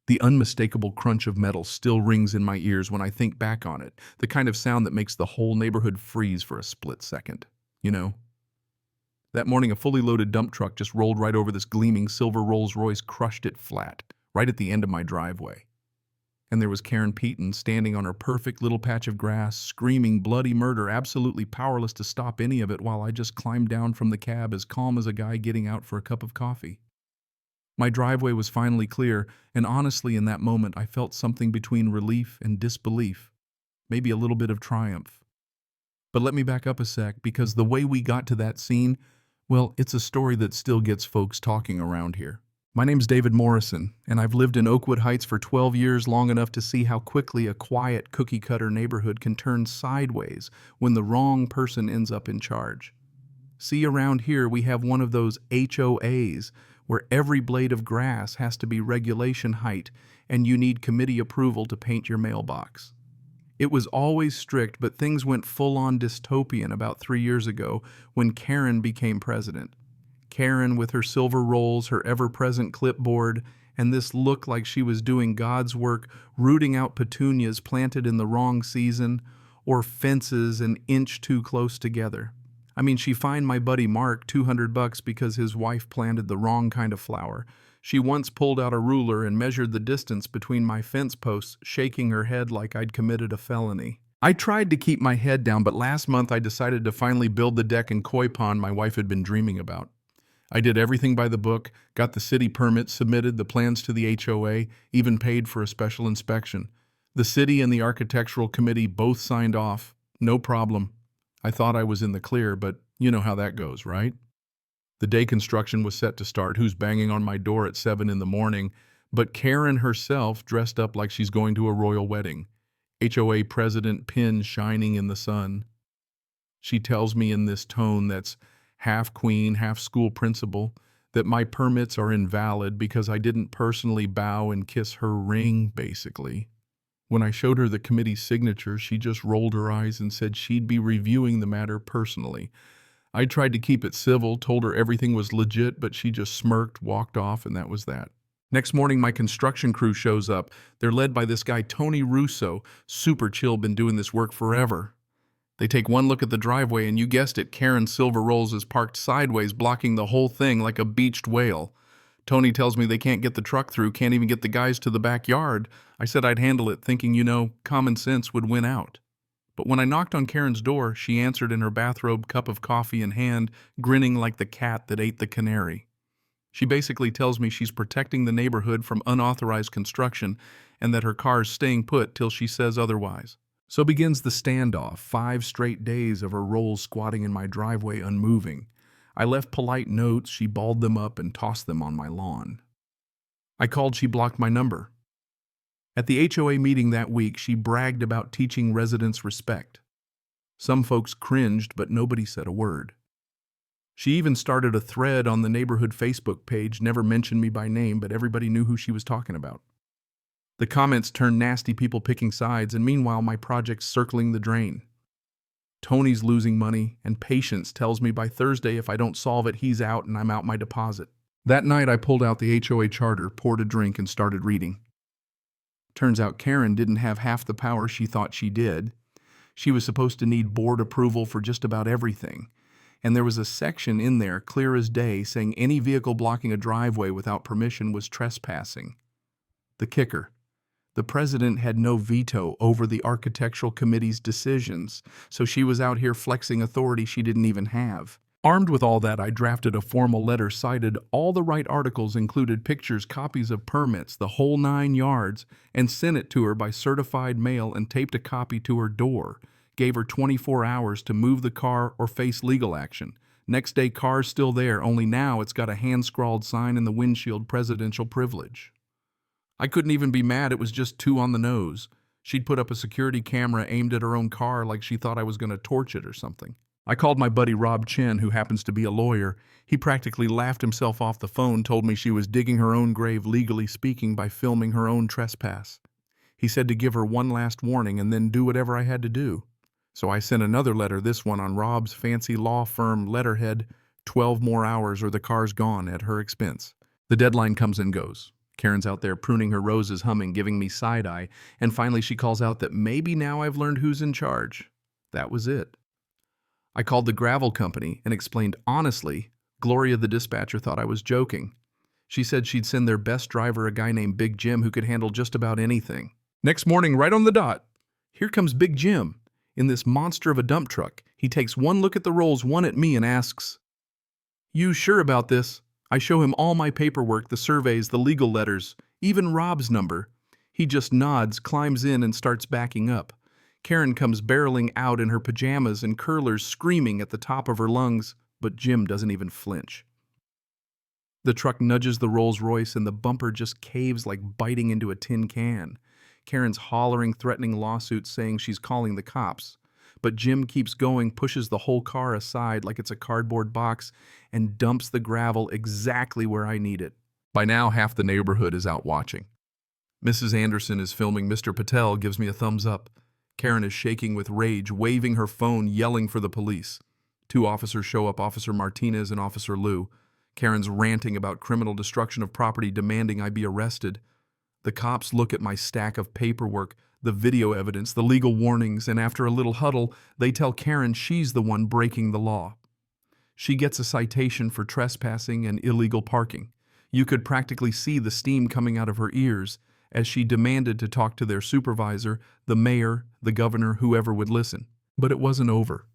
The unmistakable crunch of metal still rings in my ears when I think back on it, the kind of sound that makes the whole neighborhood freeze for a split second. You know? That morning, a fully loaded dump truck just rolled right over this gleaming silver Rolls-Royce, crushed it flat, right at the end of my driveway. And there was Karen Peaton standing on her perfect little patch of grass, screaming bloody murder, absolutely powerless to stop any of it, while I just climbed down from the cab as calm as a guy getting out for a cup of coffee. My driveway was finally clear, and honestly, in that moment, I felt something between relief and disbelief, maybe a little bit of triumph. But let me back up a sec, because the way we got to that scene, well, it's a story that still gets folks talking around here. My name's David Morrison, and I've lived in Oakwood Heights for 12 years, long enough to see how quickly a quiet, cookie-cutter neighborhood can turn sideways when the wrong person ends up in charge. See, around here we have one of those HOAs, where every blade of grass has to be regulation height, and you need committee approval to paint your mailbox. It was always strict, but things went full-on dystopian about 3 years ago when Karen became president. Karen with her silver rolls, her ever-present clipboard, and this look like she was doing God's work, rooting out petunias planted in the wrong season, or fences an inch too close together. I mean, she fined my buddy Mark $200 because his wife planted the wrong kind of flower. She once pulled out a ruler and measured the distance between my fence posts, shaking her head like I'd committed a felony. I tried to keep my head down, but last month I decided to finally build the deck and koi pond my wife had been dreaming about. I did everything by the book, got the city permit, submitted the plans to the HOA, even paid for a special inspection. The city and the architectural committee both signed off. No problem. I thought I was in the clear, but you know how that goes, right? The day construction was set to start. Who's banging on my door at 7 in the morning? But Karen herself, dressed up like she's going to a royal wedding. HOA president pin shining in the sun. She tells me in this tone that's half queen, half school principal, that my permits are invalid because I didn't personally bow and kiss her ring, basically. When I showed her the committee's signature, she just rolled her eyes and said she'd be reviewing the matter personally. I tried to keep it civil, told her everything was legit, but she just smirked, walked off, and that was that. Next morning, my construction crew shows up. They're led by this guy, Tony Russo. Super chill, been doing this work forever. They take one look at the driveway, and you guessed it, Karen's silver rolls is parked sideways, blocking the whole thing like a beached whale. Tony tells me they can't get the truck through, can't even get the guys to the backyard. I said I'd handle it, thinking, common sense would win out. But when I knocked on Karen's door, she answered in her bathrobe, cup of coffee in hand, grinning like the cat that ate the canary. She basically tells me she's protecting the neighborhood from unauthorized construction and that her car's staying put till she says otherwise. So begins the standoff, 5 straight days of her rolls squatting in my driveway unmoving. I left polite notes, she balled them up and tossed them on my lawn. I called, she blocked my number. At the HOA meeting that week, she bragged about teaching residents respect. Some folks cringed, but nobody said a word. She even started a thread on the neighborhood Facebook page, never mentioned me by name, but everybody knew who she was talking about. The comments turned nasty, people picking sides, and meanwhile my project's circling the drain. Tony's losing money, and Patience tells me by Thursday if I don't solve it, he's out and I'm out my deposit. That night I pulled out the HOA charter, poured a drink, and started reading. Turns out Karen didn't have half the power she thought she did. She was supposed to need board approval for just about everything. And there was a section in there, clear as day, saying any vehicle blocking a driveway without permission was trespassing. The kicker: the president had no veto over the architectural committee's decisions, so she was out here flexing authority she didn't even have. Armed with all that, I drafted a formal letter, cited all the right articles, included pictures, copies of permits, the whole 9 yards, and sent it to her by certified mail and taped a copy to her door. Gave her 24 hours to move the car or face legal action. Next day, car's still there, only now it's got a hand-scrawled sign in the windshield, presidential privilege. I couldn't even be mad, it was just too on the nose. She'd put up a security camera aimed at her own car like she thought I was going to torch it or something. I called my buddy Rob Chen, who happens to be a lawyer. He practically laughed himself off the phone, told me she was digging her own grave, legally speaking, by filming her own trespass. He said to give her one last warning and then do whatever I had to do. So I sent another letter, this one on Rob's fancy law firm letterhead, 12 more hours or the car's gone, at her expense. The deadline comes and goes. Karen's out there pruning her roses, humming, giving me side-eye, and finally she calls out that maybe now I've learned who's in charge. That was it. I called the gravel company and explained honestly. Gloria, the dispatcher, thought I was joking. She said she'd send their best driver, a guy named Big Jim, who could handle just about anything. Next morning, right on the dot, here comes Big Jim in this monster of a dump truck. He takes one look at the rolls, one at me, and asks, "You sure about this?" I show him all my paperwork, the surveys, the legal letters, even Rob's number. He just nods, climbs in, and starts backing up. Karen comes barreling out in her pajamas and curlers, screaming at the top of her lungs, but Jim doesn't even flinch. The truck nudges the Rolls Royce and the bumper just caves like biting into a tin can. Karen's hollering, threatening lawsuits, saying she's calling the cops. But Jim keeps going, pushes the whole car aside like it's a cardboard box, and dumps the gravel exactly where I need it. By now, half the neighborhood is out watching. Mrs. Anderson is filming. Mr. Patel gives me a thumbs up. Karen is shaking with rage, waving her phone, yelling for the police. 2 officers show up, Officer Martinez and Officer Liu. Karen's ranting about criminal destruction of property, demanding I be arrested. The cops look at my stack of paperwork, the video evidence, the legal warnings, and after a little huddle, they tell Karen she's the one breaking the law. She gets a citation for trespassing and illegal parking. You could practically see the steam coming out of her ears as she demanded to talk to their supervisor, the mayor, the governor, whoever would listen. But it wasn't over.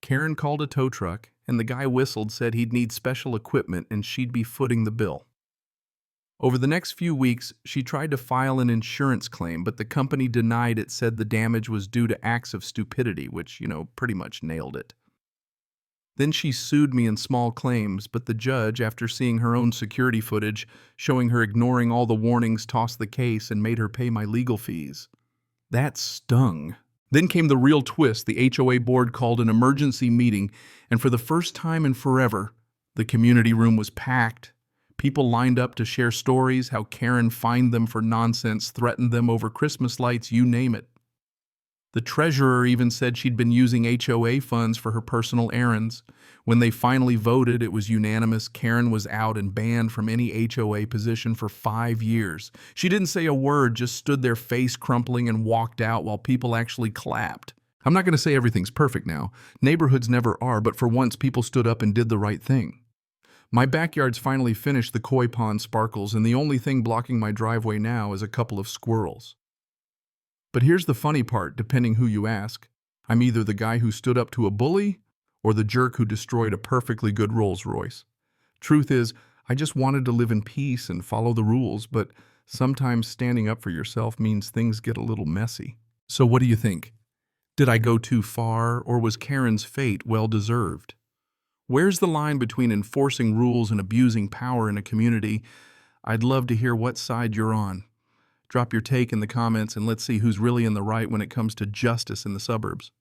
Karen called a tow truck, and the guy whistled, said he'd need special equipment and she'd be footing the bill. Over the next few weeks, she tried to file an insurance claim, but the company denied it, said the damage was due to acts of stupidity, which, pretty much nailed it. Then she sued me in small claims, but the judge, after seeing her own security footage, showing her ignoring all the warnings, tossed the case and made her pay my legal fees. That stung. Then came the real twist. The HOA board called an emergency meeting, and for the first time in forever, the community room was packed. People lined up to share stories, how Karen fined them for nonsense, threatened them over Christmas lights, you name it. The treasurer even said she'd been using HOA funds for her personal errands. When they finally voted, it was unanimous. Karen was out and banned from any HOA position for 5 years. She didn't say a word, just stood there face crumpling and walked out while people actually clapped. I'm not going to say everything's perfect now. Neighborhoods never are, but for once people stood up and did the right thing. My backyard's finally finished, the koi pond sparkles, and the only thing blocking my driveway now is a couple of squirrels. But here's the funny part, depending who you ask. I'm either the guy who stood up to a bully or the jerk who destroyed a perfectly good Rolls Royce. Truth is, I just wanted to live in peace and follow the rules, but sometimes standing up for yourself means things get a little messy. So what do you think? Did I go too far, or was Karen's fate well-deserved? Where's the line between enforcing rules and abusing power in a community? I'd love to hear what side you're on. Drop your take in the comments and let's see who's really in the right when it comes to justice in the suburbs.